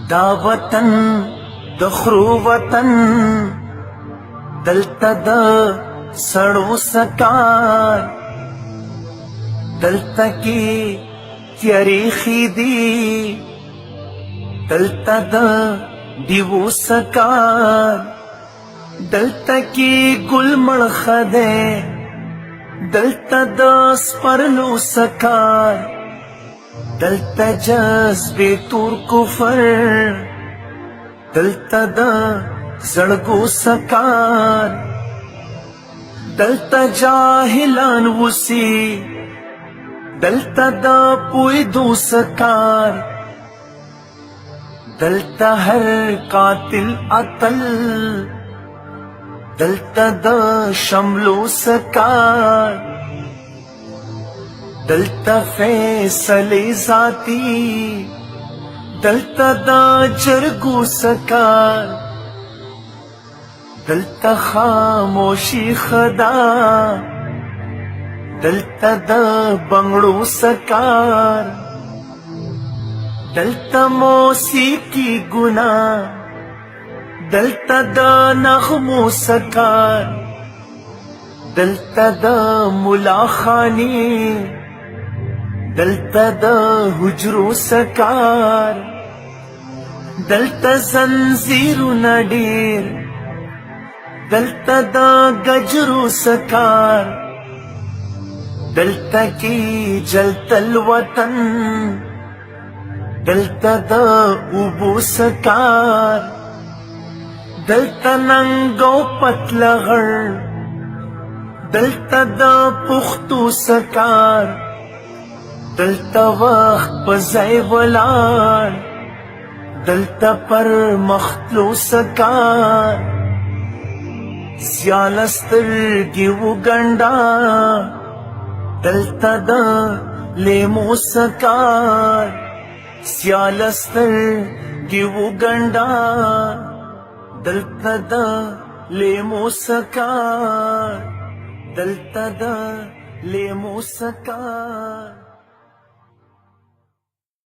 دا وطن د خرو وطن دلته د سړو سکار دلته کې تیریخي دي دلته د دیو سکار دلته کې ګل مړخه ده دلته د سپرلو سکار دلته جذبې تور کفر دلته د زړګو سکار دلته جاهلان وسی دلته د پویدو سکار دلته هر قاتل اتل دلته د شملو سکار دلته فیصلې ذاتی دلته د جرګو سکار دلته خاموشي خدا دلته د بنگړو سکار دلته موسیقي ګنا دلته د نغمو سکار دلته د مولا خانی دلته د حجرو سکار دلته زنځیرونه ډېر دلته د گجرو سکار دلته کې جلتل وطن دلته د اوبو سکار دلته ننګو پتلغړ دلته د پختو سکار دلته وخت په ځای ولاړ دلته پر مختلو سکار سیاله سترګې وګنډه دلته د لیمو سکار سیاله سترګې وګنډه دلته د لیمو سکار دلته د لیمو سکار